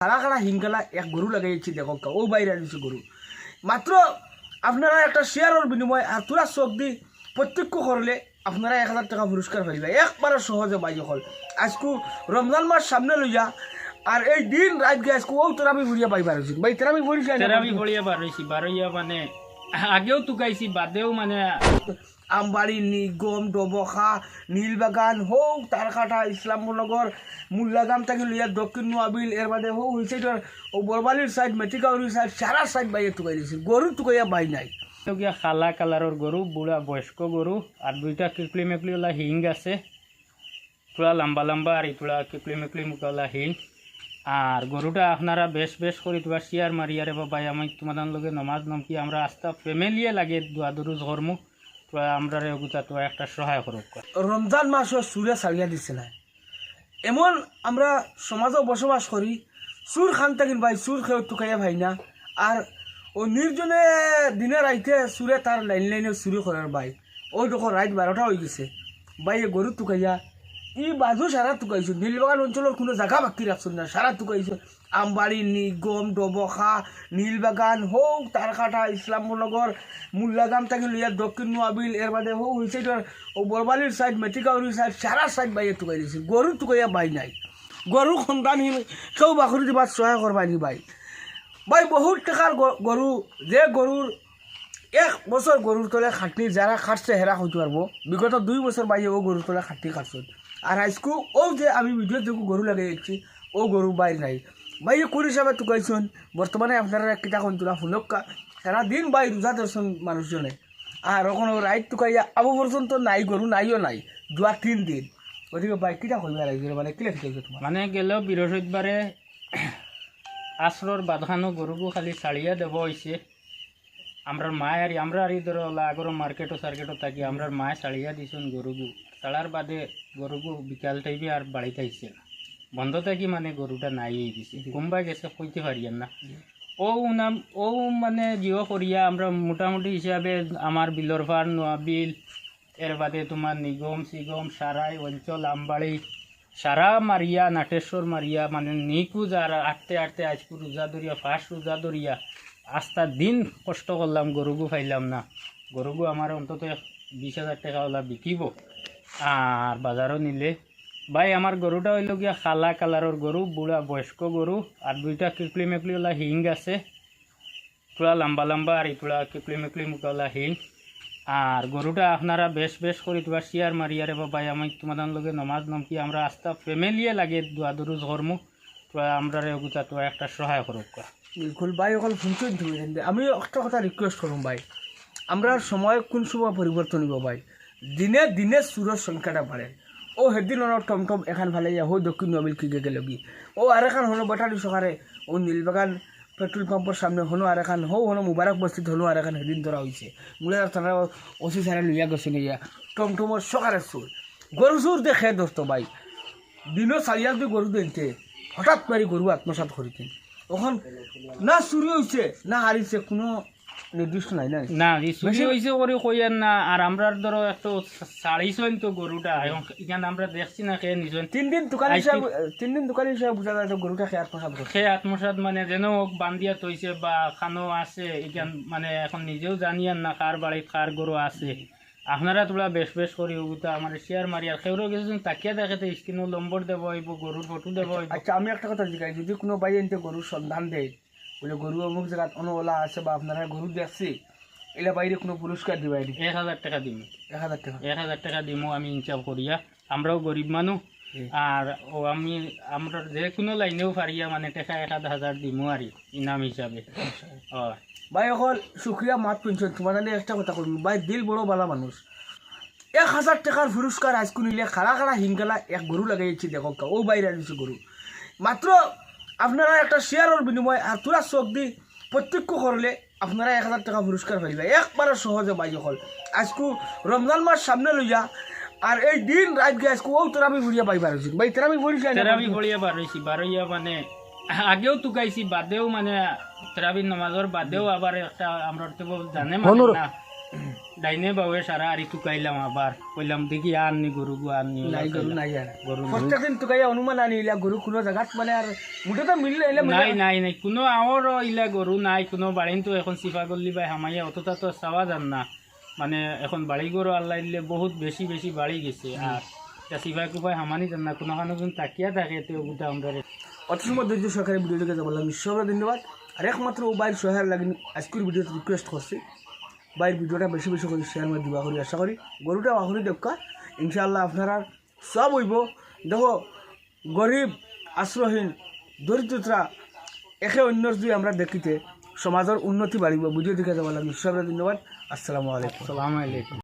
খাড়া খাড়া হিংকালা এক গরু লাগাইছি দেখো ও বাইরে দিচ্ছে গরু মাত্র আপনারা একটা শেয়ারের বিনিময় আর তোরা চোখ দি প্রত্যক্ষ করলে আপনারা 1000 টাকা পুরস্কার পাইবে একবারে সহজে বাই হল আজকু রমজান মাস সামনে লইয়া আর এই দিন রাত গে আজকু ও তোরা আমি ভরিয়া পাইবার হইছি ভাই তোরা আমি বলিস আমি ভরিয়া বারইছি বারইয়া মানে আগেও তুকাইছি বাদেও মানে আমবাড়ি নিগম ডবখা নীলবাগান হোক তারকাটা ইসলামনগর মুল্লাগাম থেকে লিয়া দক্ষিণ নোয়াবিল এর বাদে হোক ওই সাইডের ও বরবালির সাইড মেটিকাউরির সাইড সারা সাইড বাইরে তুকাই দিয়েছি গরু তুকাইয়া বাই নাই গিয়া খালা কালারের গরু বুড়া বয়স্ক গরু আর দুইটা কিকলি মেকলি ওলা হিং আছে তোলা লম্বা লম্বা আর ইটোলা কিকলি মেকলি মুখলা হিং আর গরুটা আপনারা বেশ বেশ করে তোমার শিয়ার মারিয়ারে বাবাই আমি তোমাদের লগে নমাজ নমকি আমরা আস্তা ফ্যামিলিয়ে লাগে দোয়া দরুজ ধর্ম আমরা রেগুতা তো একটা সহায় করব রমজান মাসও সুরে ছাড়িয়া দিছে না এমন আমরা সমাজও বসবাস করি সুর খান থাকিন ভাই সুর খেয়ে তুকাইয়া ভাই না আর ও নির্জনে দিনে রাইতে সুরে তার লাইন লাইনে চুরি করার ভাই ওই দেখো রাত 12টা হয়ে গেছে ভাই গরু তুকাইয়া ই বাজু সারা তুকাইছো নীলবাগান অঞ্চলের কোনো জায়গা বাকি রাখছেন না সারা তুকাইছো আমবাড়ি নিগম ডবখা নীলবাগান হোক তারকাটা ইসলামনগর মুল্লাগাম থেকে লিয়া দক্ষিণ নোয়াবিল এর বাদে হোক ওই সাইডের ও বরবালির সাইড মেটিকাউরির সাইড সারা সাইড বাইরে তুকাই দিয়েছি গরু তুকাইয়া বাই নাই গরু সন্তানহীন কেউ বাকরি দিবার সহায় করবানি ভাই ভাই বহুত টাকার গরু যে গরুর 1 বছর গরুর তলে খাটনি যারা খাটছে হেরা হইতে পারবো বিগত 2 বছর বাইরে ও গরুর তলে খাটনি খাটছে আর আজকু ও যে আমি ভিডিও দেখু গরু লাগাই যাচ্ছি ও গরু বাই নাই ভাই কোন হিসাবে তুকাইছেন বর্তমানে আপনারা কিতা কোন তোলা ফুলক্কা সারাদিন বাই রোজা দর্শন মানুষজনে আর ওখানে রাইট তুকাইয়া আবু পর্যন্ত নাই গরু নাইও নাই যোৱা 3 দিন ওদিকে ভাই কিতা কইবা লাগবে মানে কিলা শিখাইছো তোমার মানে গেল বৃহস্পতিবারে আসরর বাঁধানো গরুগু খালি ছাড়িয়া দেব হয়েছে আমরা মায় আর আমরা আর ধরো আগর মার্কেটও সার্কেটও থাকি আমরা মায় ছাড়িয়া দিছুন গরুগু ছাড়ার বাদে গরুগু বিকাল টাইমে আর বাড়িতে আইছে না বন্ধ থাকি মানে গরুটা নাই দিছে কোনবাই গেছে কইতে পারিয়েন না ও নাম ও মানে জিও করিয়া আমরা মোটামুটি হিসাবে আমার বিলর পার নোয়াবিল এর বাদে তোমার নিগম সিগম সারাই অঞ্চল আমবাড়ি সারা মারিয়া নাটেশ্বর মারিয়া মানে নিকুজ আর আটতে আটতে আজকে রোজা ধরিয়া ফার্স্ট রোজা ধরিয়া আস্তা দিন কষ্ট করলাম গরুগু পাইলাম না গরুগু আমার অন্তত 20,000 টাকা ওলা বিকিব আর বাজারও নিলে ভাই আমার গরুটা হইল গিয়া খালা কালারের গরু বুড়া বয়স্ক গরু আর দুইটা কিকলি মেকলি ওলা হিং আছে তোলা লম্বা লম্বা আর ইটোলা কিকলি মেকলি মুখলা হিং আর গরুটা আপনারা বেশ বেশ করে তোমার শিয়ার মারিয়ারে বাবাই আমি তোমাদের লগে নমাজ নমকি আমরা আস্তা ফ্যামিলিয়ে লাগে দোয়া দরুজ ধর্ম আমরা রেগুতা তো একটা সহায় করব বিলকুল ভাই এখন শুনছেন তুমি আমি একটা কথা রিকোয়েস্ট করুন ভাই আমরা সময় কোন সময় পরিবর্তন হইব ভাই দিনে দিনে সুরের সংখ্যাটা বাড়ে ও সেদিন টমটম এখান ভালে হো দক্ষিণ নোয়াবিল কি গেলগি ও আর এখান হলো বাটালি সকারে ও নীলবাগান পেট্রোল পাম্পের সামনে হনো আর এখান হনো মুবারক বস্তিত হনো আর এখান সেদিন ধরা হয়েছে মুলে তারা ওসি সারা লইয়া গেছে গিয়া টমটমর সকারে সুর গরু সুর দেখে দোস্ত ভাই দিনও চারিয়া দিয়ে গরু দেখতে হঠাৎ মারি গরু আত্মসাৎ করিতেন ওখান না চুরি হয়েছে না হারিছে কোনো নির্দিষ্ট নাই না না চুরি হয়েছে করে কইয়েন না আর আমরা ধরো একটু ছাড়িছেন তো গরুটা এখানে আমরা দেখছি না খেয়ে নিছেন 3 দিন দোকান হিসাবে বোঝা যায় গরুটা খেয়ে আত্মসাৎ করছে খেয়ে আত্মসাৎ মানে যেন বান্ধিয়া তৈছে বা খানো আছে এখান মানে এখন নিজেও জানিয়েন না কার বাড়িতে কার গরু আছে আপনারা তোলা বেশ বেশ করি ওগুতা আমার শেয়ার মারি আর খেয়েও গেছেন তাকিয়া দেখাতে স্ক্রিনও নম্বর দেবো হইব গরুর ফটো দেবো হইব আচ্ছা আমি একটা কথা জিজ্ঞাসা যদি কোনো ভাই এনতে গরুর সন্ধান দেয় বলে গরু অমুক জায়গায় অনওলা আছে বা আপনারা গরু দেখছি এলা বাইরে কোনো পুরস্কার দিবাই 1,000 টাকা দিব 1,000 টাকা 1,000 টাকা দিব আমি ইনসাফ করিয়া আমরাও গরিব মানুষ আর ও আমরা যে কোনো লাইনেও পারিয়া মানে টাকা 1,000 দিব আর ইনাম হিসাবে ভাই অকল শুক্রিয়া মাত পেনশন তোমার জানি একটা কথা করবো ভাই দিল বড় বালা মানুষ 1,000 টাকার পুরস্কার আজকু নিলে খাড়া খাড়া হিংকালা এক গরু লাগাইছি দেখো ও বাইরে দিচ্ছে গরু মাত্র আপনারা একটা শেয়ারের বিনিময় আর তোরা চোখ দি প্রত্যক্ষ করলে আপনারা 1,000 টাকা পুরস্কার পাইবে একবারে সহজে বাই হল আজকু রমজান মাস সামনে লইয়া আর এই দিন রাত গে আজকু ও তোরা আমি ভরিয়া পাইবার হয়েছি ভাই তোরা আমি বলিস আমি ভরিয়া বারইছি বারইয়া মানে আগেও তুকাইছি বাদেও মানে তেরাবির নামাজের বাদেও আবার একটা আমরা জানে না ডাইনে বাউে সারা আরি টুকাইলাম আবার কইলাম দেখি আননি গরুগু আননি নাই গরু নাই আর গরু নাই। প্রত্যেকদিন তোকাইয়া অনুমান আনিলা গরু কোনো জায়গাত মানে আর মুঠে তো মিললে এলে নাই নাই নাই কোনো আওয়ার ইলা গরু নাই কোনো বাড়িন তো এখন সিফা করলি ভাই হামাইয়া অতটা তো চাওয়া যান না মানে এখন বাড়ি গরু আল্লাহ দিলে বহুত বেশি বেশি বাড়ি গেছে আর সিফা কুফাই হামানি যান না কোনো খানো তাকিয়া থাকে তো ওগুটা আমরা অত সময় ধৈর্য সরকারি ভিডিও দেখে যাবো সবাই ধন্যবাদ আর একমাত্র ও বাইর সহায় লাগে আজকের ভিডিওতে রিকোয়েস্ট করছি বাইর ভিডিওটা বেশি বেশি করে শেয়ার করে দিবা করি আশা করি গরুটা আহরি দেখা ইনশাআল্লাহ আপনারা সব হইব দেখো গরিব আশ্রয়হীন দরিদ্রতা একে অন্যর যদি আমরা দেখিতে সমাজের উন্নতি বাড়িব ভিডিও দেখে যাবো সবাই ধন্যবাদ আসসালামু আলাইকুম আসসালামু আলাইকুম